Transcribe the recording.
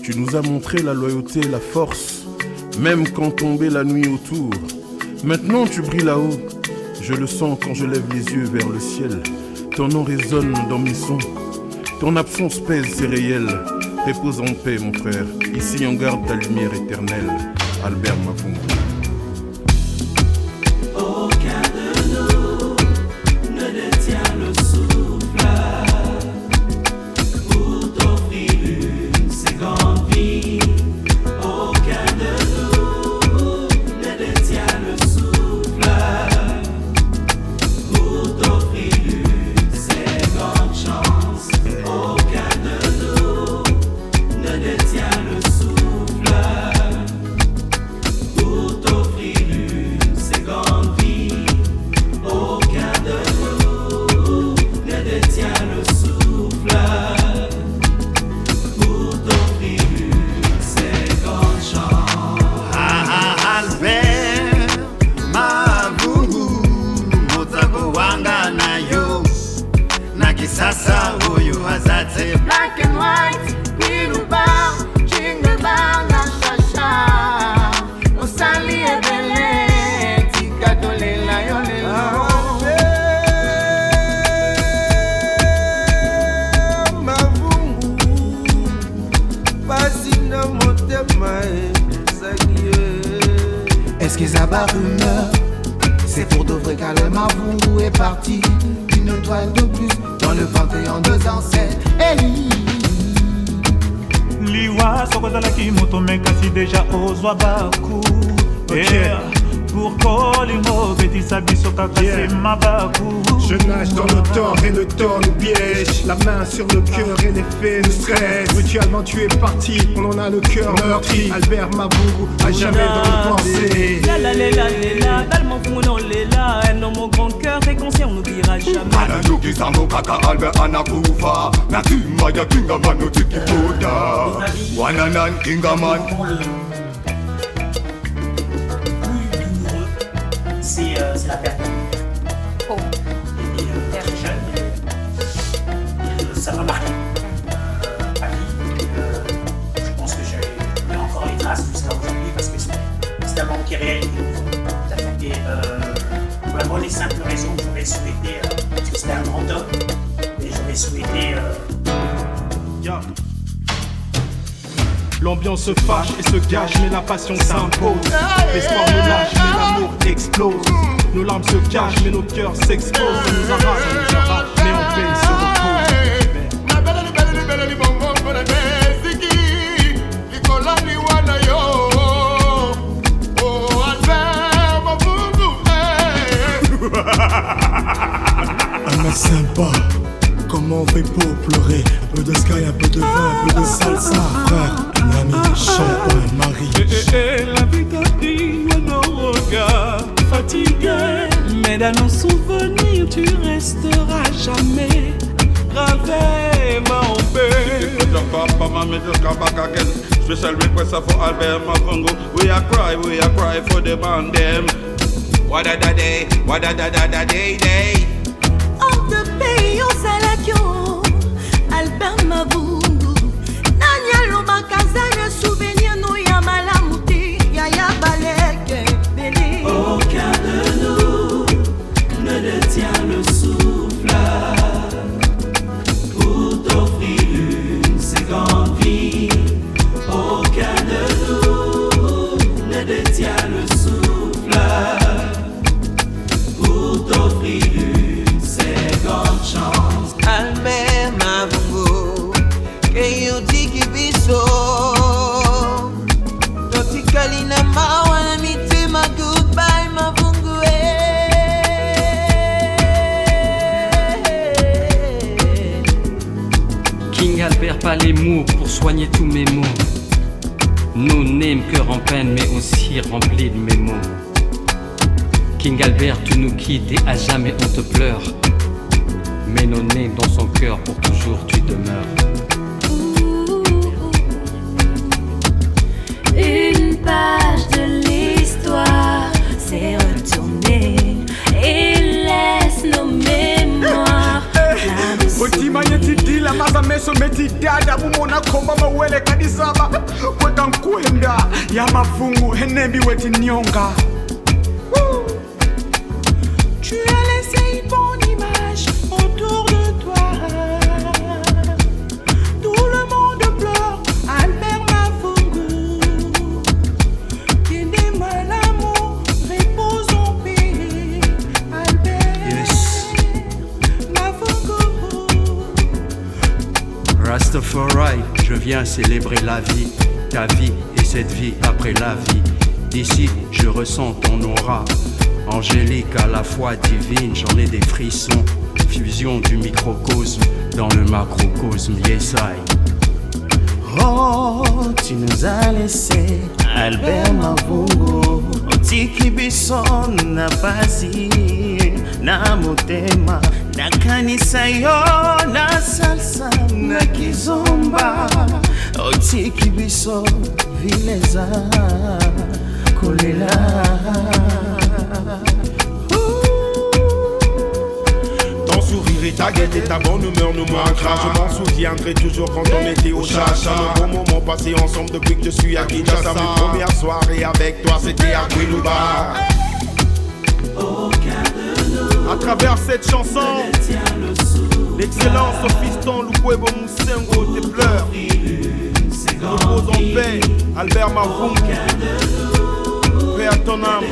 Tu nous as montré la loyauté, la force, même quand tombait la nuit autour. Maintenant tu brilles là-haut, je le sens quand je lève les yeux vers le ciel. Ton nom résonne dans mes sons, ton absence pèse, c'est réel. Repose en paix mon frère, ici on garde ta lumière éternelle. Albert Mavungu. Aucun de nous ne détient le souffle pour t'offrir une seconde vie. Aucun de nous ne détient le souffle pour t'offrir une seconde chance. Aucun de nous ne détient le souffle pour t'offrir une seconde vie. Aucun de nous ne détient le souffle pour t'offrir une seconde chance. Albert Mavungu mutango wanga nayo na kisasa huyu hazate Black and white, Biluba, Jingle Bang, Shasha, Osali Ebele, Tika Dolela Yolela. Mavungu, Basina Motema Est-ce que ça va rumeur? C'est pour de vrai car le Mavungu est parti. Une étoile de plus dans le panthéon de ancêtres. Hey. Liwa sokozalaki moto mekasi deja ozwa baku. Pour kolingo betisa biso kaka c'est mabaku. Je nage dans le tort et le tort nous piège. La main sur le cœur et les faits nous stressent. Brutalement tu es parti, on en a le cœur meurtri. Albert Mavungu, à jamais dans nos pensées. Lela lela lela, tellement fou non lela. Un homme au grand cœur très conscient, on n'oubliera jamais. Ananuki Sango Kaka Albert Anakufa Naki Maya Kingaman no Tiki Poda Wananan Kingaman. C'est la perte. Oh. Et très jeune. Ça m'a marqué. Je pense que j'ai encore les traces jusqu'à aujourd'hui parce que c'est un moment qui est réel. Et pour la bonne et simple raison, j'aurais souhaité, parce que c'était un grand homme, et j'aurais souhaité. L'ambiance se fâche et se gâche, mais la passion s'impose. L'espoir nous lâche, mais l'amour explose. Nos larmes se cachent, mais nos cœurs s'exposent. Ça nous arrache, mais on paye se repose. Un mec sympa, comment on fait pour pleurer? Un peu de sky, un peu de vin, un peu de salsa. Frère, un ami, champagne, Marie. La vie t'a dit à nos regards fatigués, mais dans nos souvenirs tu resteras jamais gravé ma paix. Papa, mama, just come back again. Special request for Albert Mavungu. We are cry for the band them. What a day, day. On te paye au salakio, Albert Mavungu. Nanya Loma Kazanya, souvenir no Yamalamuti, Yaya Baleke, Beli. Aucun de nous ne détient le souffle pour t'offrir une seconde vie. Aucun de nous ne détient le souffle pour t'offrir une seconde chance. Albert Mavungu Keyo Tiki Biso Toti Kalina Mawana Mitima Goodbye Mavungu King Albert, pas les mots pour soigner tous mes maux. Nous n'aimons cœur en peine mais aussi rempli de mes mots. King Albert, tu nous quittes et à jamais on te pleure. Mais nos nez dans son cœur pour toujours tu demeures. Une page de l'histoire s'est retournée et laisse nos mémoires. Otima Yetiti la Kaza meso meti dada Mumona komba mawele kadisaba Kweka nkuenda ya mafungu Henembi weti nyonga. Tu as laissé une bonne image autour de toi. Tout le monde pleure, Albert Mavungu. Tiens-moi l'amour, repose en paix, Albert. Yes. Mavungu. Rastafari, je viens célébrer la vie, ta vie et cette vie après la vie. D'ici, je ressens ton aura, angélique à la fois divine, j'en ai des frissons. Fusion du microcosme dans le macrocosme, yes I. Oh, tu nous as laissé Albert Mavungu. Otiki bison na basi na motema na kanisa yo na salsa na kizomba. Otiki biso vileza kolela. Ton sourire et ta gaieté, ta bonne humeur nous manquera. Je m'en souviendrai toujours quand on était au chacha. Un bon moment passé ensemble depuis que je suis à Kinshasa. Mes premières soirées avec toi c'était à Kwiluba. À travers cette chanson, l'excellence au fiston Lukwebo Musengo te pleure. Repose en paix, Albert Mavungu. Paix à ton âme.